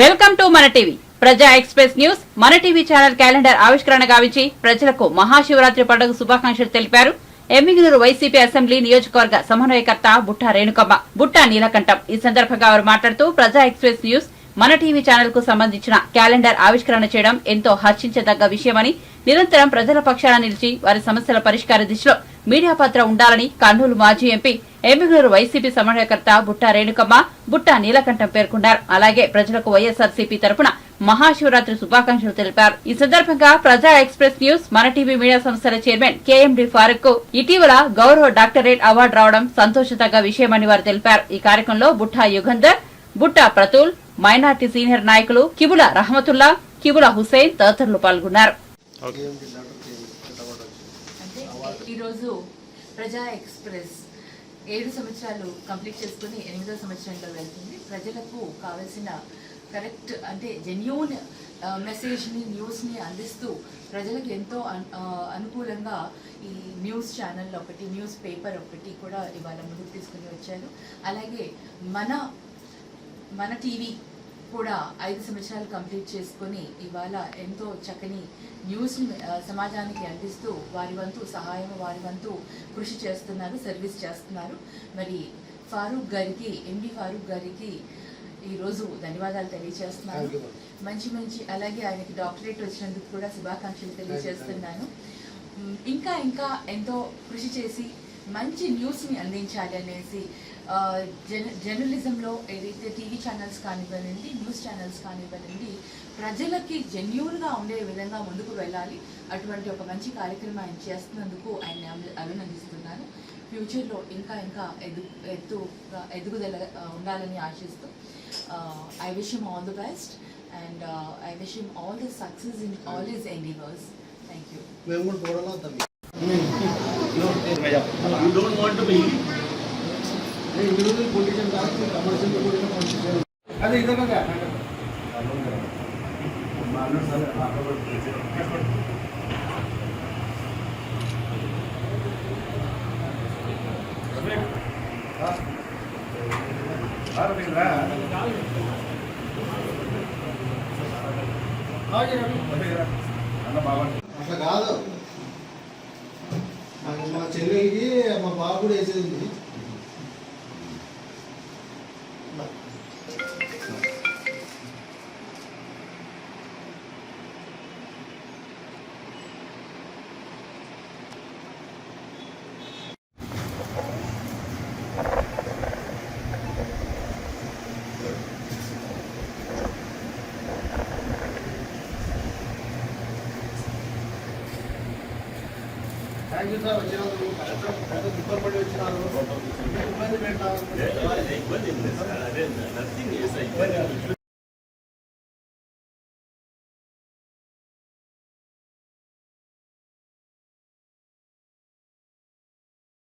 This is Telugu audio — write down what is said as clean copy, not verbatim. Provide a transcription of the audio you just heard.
వెల్కమ్ టు మన టీవీ ప్రజా ఎక్స్ప్రెస్ న్యూస్. మన టీవీ ఛానల్ క్యాలెండర్ ఆవిష్కరణ గావించి ప్రజలకు మహాశివరాత్రి పండుగ శుభాకాంక్షలు తెలిపారు ఎమ్మిగనూరు వైసీపీ అసెంబ్లీ నియోజకవర్గ సమన్వయకర్త బుట్టా రేణుకమ్మ, బుట్టా నీలకంఠం. ఈ సందర్భంగా వారు మాట్లాడుతూ ప్రజా ఎక్స్ప్రెస్ న్యూస్ మన టీవీ ఛానల్ కు సంబంధించిన క్యాలెండర్ ఆవిష్కరణ చేయడం ఎంతో హర్షించదగ్గ విషయమని, నిరంతరం ప్రజల పక్షాన నిలిచి వారి సమస్యల పరిష్కార దిశలో మీడియా పాత్ర ఉండాలని కర్నూలు మాజీ ఎంపీ ఎమ్మిగనూరు వైసీపీ సమన్వయకర్త బుట్టా రేణుకమ్మ, బుట్టా నీలకంఠం పేర్కొన్నారు. అలాగే ప్రజలకు వైఎస్ఆర్సీపీ తరపున మహాశివరాత్రి శుభాకాంక్షలు తెలిపారు. ఈ సందర్భంగా ప్రజా ఎక్స్ప్రెస్ న్యూస్ మన టీవీ మీడియా సంస్థల చైర్మన్ కేఎండి ఫారూక్ కు ఇటీవల గౌరవ డాక్టరేట్ అవార్డు రావడం సంతోషదగ్గ విషయమని వారు తెలిపారు. ఈ కార్యక్రమంలో బుట్టా యుగంధర్, బుట్టా ప్రతుల్, మైనార్టీ సీనియర్ నాయకులు కిబుల రహమతుల్లా, కిబుల హుసేన్ తదితరులు పాల్గొన్నారు. ఈరోజు ప్రజా ఎక్స్ప్రెస్ 7 సంవత్సరాలు కంప్లీట్ చేసుకుని 8వ సంవత్సరంలో వెళ్తుంది. ప్రజలకు కావాల్సిన కరెక్ట్ అంటే జెన్యూన్ మెసేజ్ని, న్యూస్ని అందిస్తూ ప్రజలకు ఎంతో అనుకూలంగా ఈ న్యూస్ ఛానల్ ఒకటి, న్యూస్ పేపర్ ఒకటి కూడా ఇవాళ ముందుకు తీసుకుని వచ్చారు. అలాగే మన టీవీ కూడా 5 సంవత్సరాలు కంప్లీట్ చేసుకొని ఇవాళ ఎంతో చక్కని న్యూస్ని సమాజానికి అందిస్తూ వారి వంతు సహాయం, వారి వంతు కృషి చేస్తున్నారు, సర్వీస్ చేస్తున్నారు. మరి ఫారూక్ గారికి, ఎండి ఫారూక్ గారికి ఈరోజు ధన్యవాదాలు తెలియజేస్తున్నాను. మంచి అలాగే ఆయనకి డాక్టరేట్ వచ్చినందుకు కూడా శుభాకాంక్షలు తెలియజేస్తున్నాను. ఇంకా ఎంతో కృషి చేసి మంచి న్యూస్ని అందించాలి అనేసి జర్నలిజంలో ఏదైతే టీవీ ఛానల్స్ కానివ్వనండి, న్యూస్ ఛానల్స్ కానివ్వనండి, ప్రజలకి జెన్యూన్గా ఉండే విధంగా ముందుకు వెళ్ళాలి. అటువంటి ఒక మంచి కార్యక్రమం ఆయన చేస్తున్నందుకు ఆయన అభినందిస్తున్నాను. ఫ్యూచర్లో ఇంకా ఎదుగుదల ఉండాలని ఆశిస్తూ I wish him all the best and I wish him all the success in all his endeavours. Thank you. You don't want to be individual politician का commercial politician अरे इधर का क्या मानव साल आपको हां दिन रा हां ये रवि అన్న బావ అట్లా కాదు. మా చెల్లికి మా బాబు కూడా వేసేది. Thank you sir. వచ్చినందుకు దుఃఖం పడి వచ్చినారు. ఇబ్బంది పెట్టారు.